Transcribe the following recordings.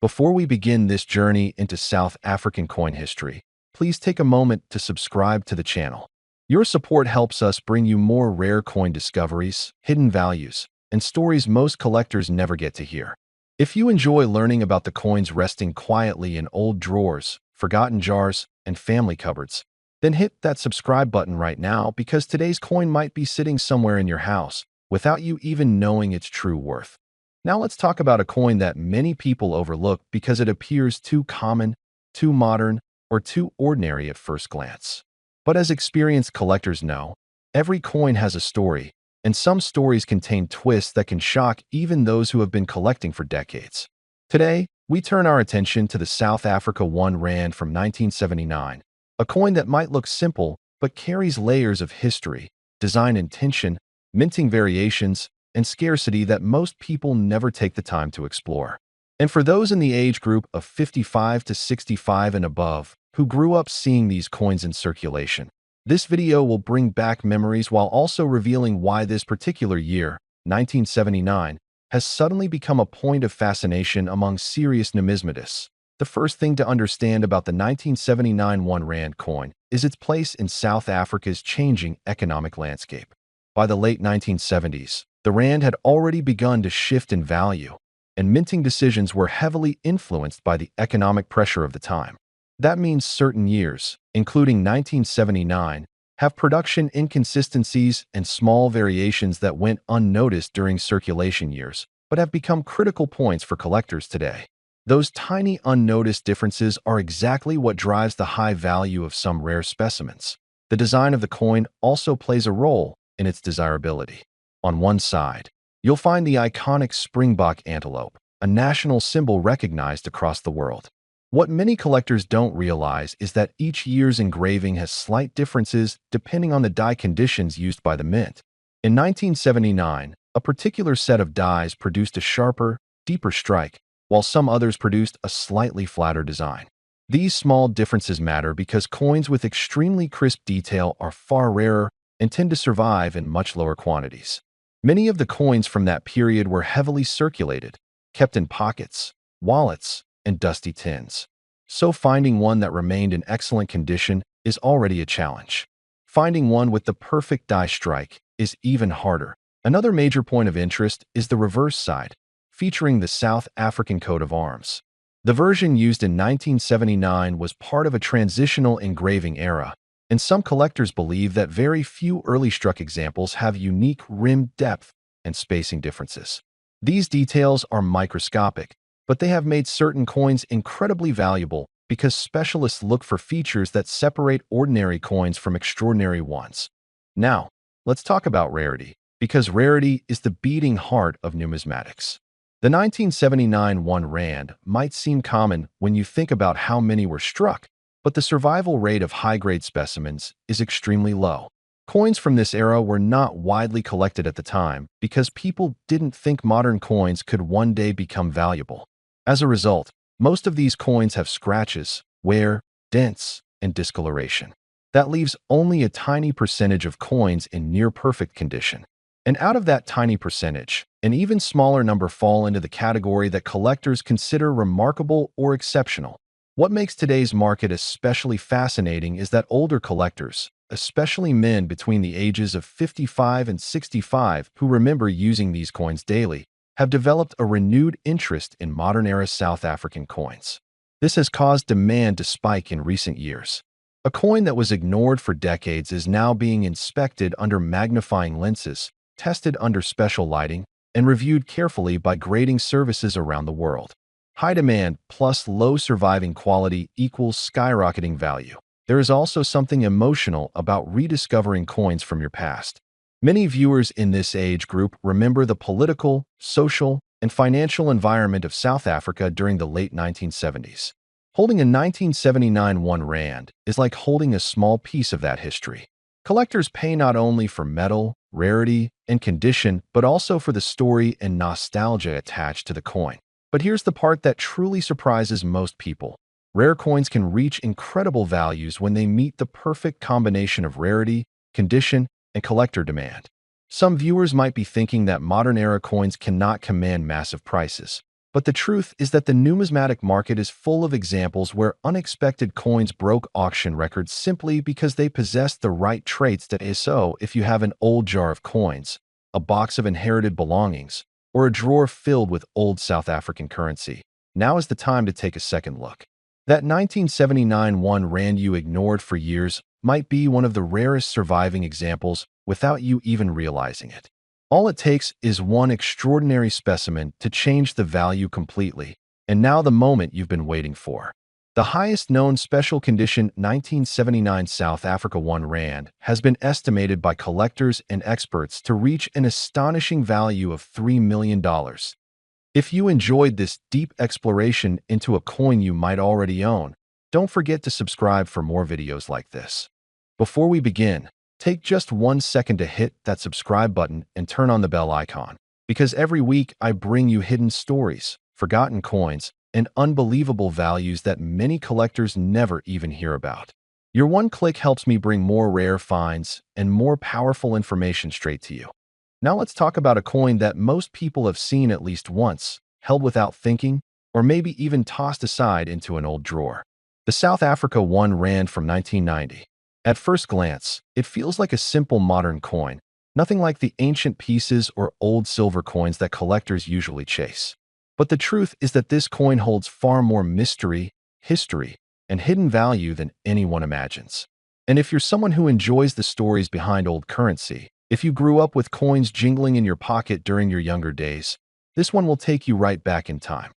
Before we begin this journey into South African coin history, please take a moment to subscribe to the channel. Your support helps us bring you more rare coin discoveries, hidden values, and stories most collectors never get to hear. If you enjoy learning about the coins resting quietly in old drawers, forgotten jars, and family cupboards, then hit that subscribe button right now because today's coin might be sitting somewhere in your house without you even knowing its true worth. Now let's talk about a coin that many people overlook because it appears too common, too modern, or too ordinary at first glance. But as experienced collectors know, every coin has a story, and some stories contain twists that can shock even those who have been collecting for decades. Today, we turn our attention to the South Africa 1 Rand from 1979, a coin that might look simple but carries layers of history, design intention, minting variations, and scarcity that most people never take the time to explore. And for those in the age group of 55 to 65 and above who grew up seeing these coins in circulation, this video will bring back memories while also revealing why this particular year, 1979, has suddenly become a point of fascination among serious numismatists. The first thing to understand about the 1979 1 Rand coin is its place in South Africa's changing economic landscape. By the late 1970s, the Rand had already begun to shift in value, and minting decisions were heavily influenced by the economic pressure of the time. That means certain years, including 1979, have production inconsistencies and small variations that went unnoticed during circulation years, but have become critical points for collectors today. Those tiny unnoticed differences are exactly what drives the high value of some rare specimens. The design of the coin also plays a role in its desirability. On one side, you'll find the iconic springbok antelope, a national symbol recognized across the world. What many collectors don't realize is that each year's engraving has slight differences depending on the die conditions used by the mint. In 1979, a particular set of dies produced a sharper, deeper strike, while some others produced a slightly flatter design. These small differences matter because coins with extremely crisp detail are far rarer and tend to survive in much lower quantities. Many of the coins from that period were heavily circulated, kept in pockets, wallets, and dusty tins. So finding one that remained in excellent condition is already a challenge. Finding one with the perfect die strike is even harder. Another major point of interest is the reverse side, featuring the South African coat of arms. The version used in 1979 was part of a transitional engraving era, and some collectors believe that very few early struck examples have unique rim depth and spacing differences. These details are microscopic, but they have made certain coins incredibly valuable because specialists look for features that separate ordinary coins from extraordinary ones. Now, let's talk about rarity, because rarity is the beating heart of numismatics. The 1979 1 Rand might seem common when you think about how many were struck, but the survival rate of high-grade specimens is extremely low. Coins from this era were not widely collected at the time because people didn't think modern coins could one day become valuable. As a result, most of these coins have scratches, wear, dents, and discoloration. That leaves only a tiny percentage of coins in near-perfect condition. And out of that tiny percentage, an even smaller number fall into the category that collectors consider remarkable or exceptional. What makes today's market especially fascinating is that older collectors, especially men between the ages of 55 and 65 who remember using these coins daily, have developed a renewed interest in modern-era South African coins. This has caused demand to spike in recent years. A coin that was ignored for decades is now being inspected under magnifying lenses, tested under special lighting, and reviewed carefully by grading services around the world. High demand plus low surviving quality equals skyrocketing value. There is also something emotional about rediscovering coins from your past. Many viewers in this age group remember the political, social, and financial environment of South Africa during the late 1970s. Holding a 1979 1 Rand is like holding a small piece of that history. Collectors pay not only for metal, rarity, and condition, but also for the story and nostalgia attached to the coin. But here's the part that truly surprises most people. Rare coins can reach incredible values when they meet the perfect combination of rarity, condition, and collector demand. Some viewers might be thinking that modern-era coins cannot command massive prices. But the truth is that the numismatic market is full of examples where unexpected coins broke auction records simply because they possessed the right traits. That is, so if you have an old jar of coins, a box of inherited belongings, or a drawer filled with old South African currency, now is the time to take a second look. That 1979 one rand you ignored for years might be one of the rarest surviving examples without you even realizing it. All it takes is one extraordinary specimen to change the value completely, and now the moment you've been waiting for. The highest known special condition 1979 South Africa 1 rand has been estimated by collectors and experts to reach an astonishing value of $3 million. If you enjoyed this deep exploration into a coin you might already own, don't forget to subscribe for more videos like this. Before we begin, take just 1 second to hit that subscribe button and turn on the bell icon, because every week I bring you hidden stories, forgotten coins, and unbelievable values that many collectors never even hear about. Your one click helps me bring more rare finds and more powerful information straight to you. Now let's talk about a coin that most people have seen at least once, held without thinking, or maybe even tossed aside into an old drawer. The South Africa 1 rand from 1990. At first glance, it feels like a simple modern coin, nothing like the ancient pieces or old silver coins that collectors usually chase. But the truth is that this coin holds far more mystery, history, and hidden value than anyone imagines. And if you're someone who enjoys the stories behind old currency, if you grew up with coins jingling in your pocket during your younger days, this one will take you right back in time.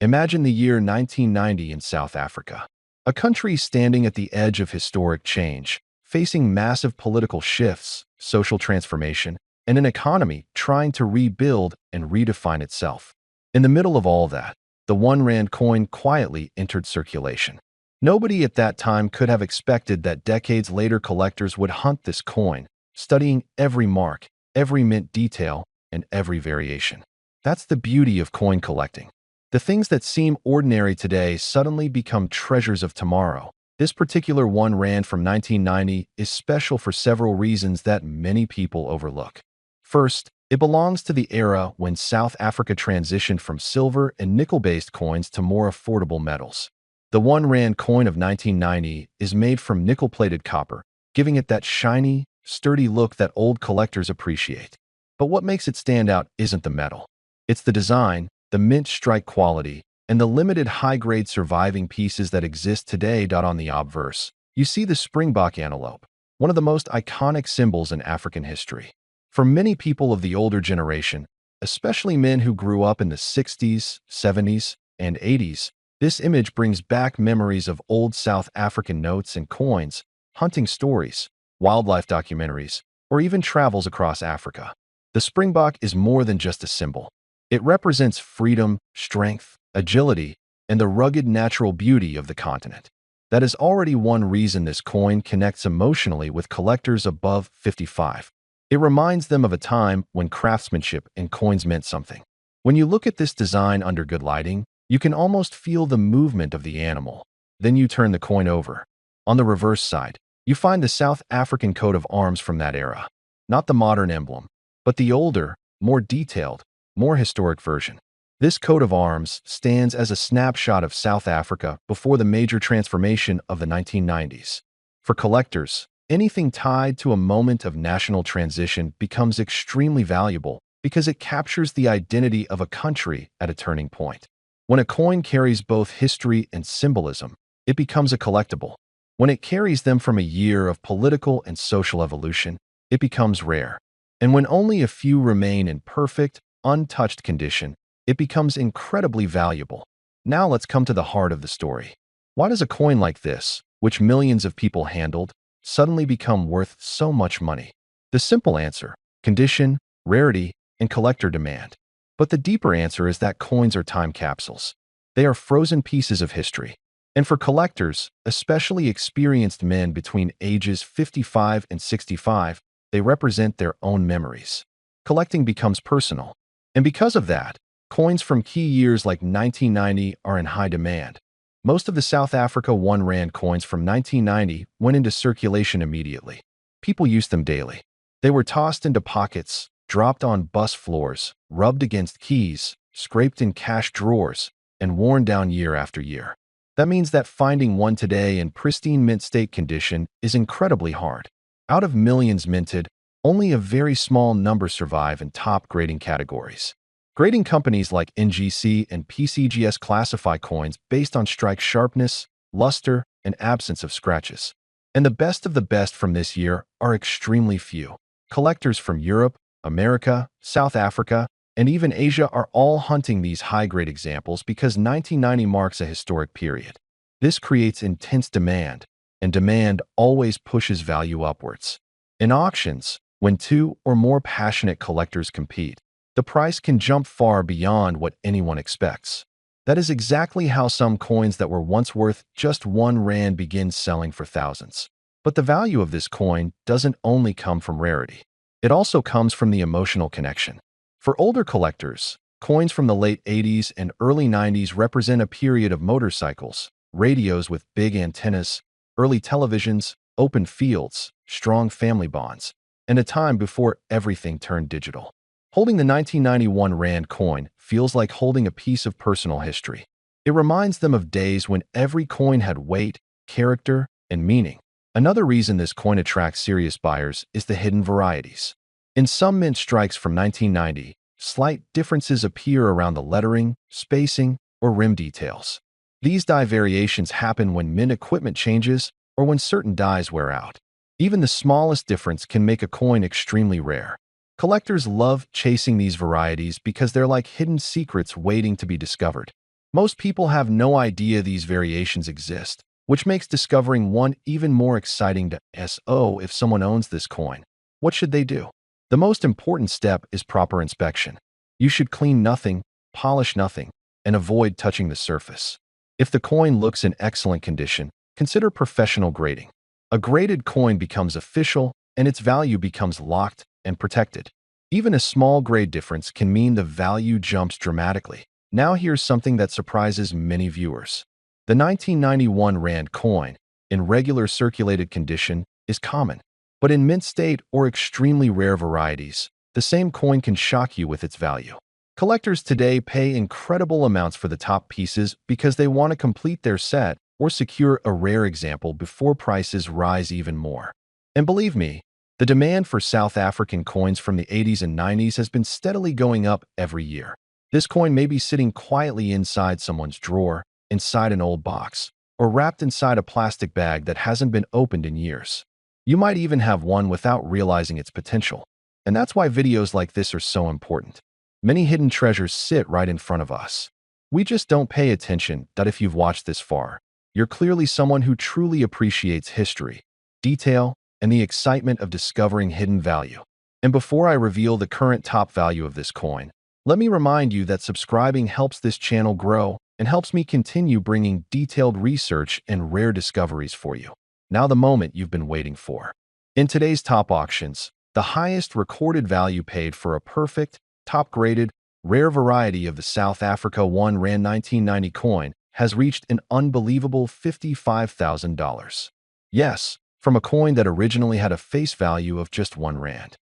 Imagine the year 1990 in South Africa, a country standing at the edge of historic change, facing massive political shifts, social transformation, and an economy trying to rebuild and redefine itself. In the middle of all that, the 1 rand coin quietly entered circulation. Nobody at that time could have expected that decades later collectors would hunt this coin, studying every mark, every mint detail, and every variation. That's the beauty of coin collecting. The things that seem ordinary today suddenly become treasures of tomorrow. This particular 1 rand from 1990 is special for several reasons that many people overlook. First, it belongs to the era when South Africa transitioned from silver and nickel-based coins to more affordable metals. The 1 rand coin of 1990 is made from nickel-plated copper, giving it that shiny, sturdy look that old collectors appreciate. But what makes it stand out isn't the metal. It's the design, the mint strike quality, and the limited high-grade surviving pieces that exist today. On the obverse, you see the springbok antelope, one of the most iconic symbols in African history. For many people of the older generation, especially men who grew up in the 60s, 70s, and 80s, this image brings back memories of old South African notes and coins, hunting stories, wildlife documentaries, or even travels across Africa. The springbok is more than just a symbol. It represents freedom, strength, agility, and the rugged natural beauty of the continent. That is already one reason this coin connects emotionally with collectors above 55. It reminds them of a time when craftsmanship and coins meant something. When you look at this design under good lighting, you can almost feel the movement of the animal. Then you turn the coin over. On the reverse side, you find the South African coat of arms from that era. Not the modern emblem, but the older, more detailed, more historic version. This coat of arms stands as a snapshot of South Africa before the major transformation of the 1990s. For collectors, anything tied to a moment of national transition becomes extremely valuable because it captures the identity of a country at a turning point. When a coin carries both history and symbolism, it becomes a collectible. When it carries them from a year of political and social evolution, it becomes rare. And when only a few remain in perfect, untouched condition, it becomes incredibly valuable. Now let's come to the heart of the story. Why does a coin like this, which millions of people handled, suddenly become worth so much money? The simple answer: condition, rarity, and collector demand. But the deeper answer is that coins are time capsules. They are frozen pieces of history. And for collectors, especially experienced men between ages 55 and 65, they represent their own memories. Collecting becomes personal. And because of that, coins from key years like 1990 are in high demand. Most of the South Africa 1 rand coins from 1990 went into circulation immediately. People used them daily. They were tossed into pockets, dropped on bus floors, rubbed against keys, scraped in cash drawers, and worn down year after year. That means that finding one today in pristine mint state condition is incredibly hard. Out of millions minted, only a very small number survive in top grading categories. Grading companies like NGC and PCGS classify coins based on strike sharpness, luster, and absence of scratches. And the best of the best from this year are extremely few. Collectors from Europe, America, South Africa, and even Asia are all hunting these high-grade examples because 1990 marks a historic period. This creates intense demand, and demand always pushes value upwards. In auctions, when two or more passionate collectors compete, the price can jump far beyond what anyone expects. That is exactly how some coins that were once worth just 1 rand begin selling for thousands. But the value of this coin doesn't only come from rarity. It also comes from the emotional connection. For older collectors, coins from the late 80s and early 90s represent a period of motorcycles, radios with big antennas, early televisions, open fields, strong family bonds, and a time before everything turned digital. Holding the 1991 Rand coin feels like holding a piece of personal history. It reminds them of days when every coin had weight, character, and meaning. Another reason this coin attracts serious buyers is the hidden varieties. In some mint strikes from 1990, slight differences appear around the lettering, spacing, or rim details. These die variations happen when mint equipment changes or when certain dies wear out. Even the smallest difference can make a coin extremely rare. Collectors love chasing these varieties because they're like hidden secrets waiting to be discovered. Most people have no idea these variations exist, which makes discovering one even more exciting to so if someone owns this coin. What should they do? The most important step is proper inspection. You should clean nothing, polish nothing, and avoid touching the surface. If the coin looks in excellent condition, consider professional grading. A graded coin becomes official, and its value becomes locked and protected. Even a small grade difference can mean the value jumps dramatically. Now here's something that surprises many viewers. The 1991 Rand coin, in regular circulated condition, is common. But in mint state or extremely rare varieties, the same coin can shock you with its value. Collectors today pay incredible amounts for the top pieces because they want to complete their set or secure a rare example before prices rise even more. And believe me, the demand for South African coins from the 80s and 90s has been steadily going up every year. This coin may be sitting quietly inside someone's drawer, inside an old box, or wrapped inside a plastic bag that hasn't been opened in years. You might even have one without realizing its potential. And that's why videos like this are so important. Many hidden treasures sit right in front of us. We just don't pay attention that if you've watched this far, you're clearly someone who truly appreciates history, detail, and the excitement of discovering hidden value. And before I reveal the current top value of this coin, let me remind you that subscribing helps this channel grow and helps me continue bringing detailed research and rare discoveries for you. Now the moment you've been waiting for. In today's top auctions, the highest recorded value paid for a perfect, top-graded, rare variety of the South Africa 1 Rand 1990 coin has reached an unbelievable $55,000. Yes, from a coin that originally had a face value of just 1 Rand.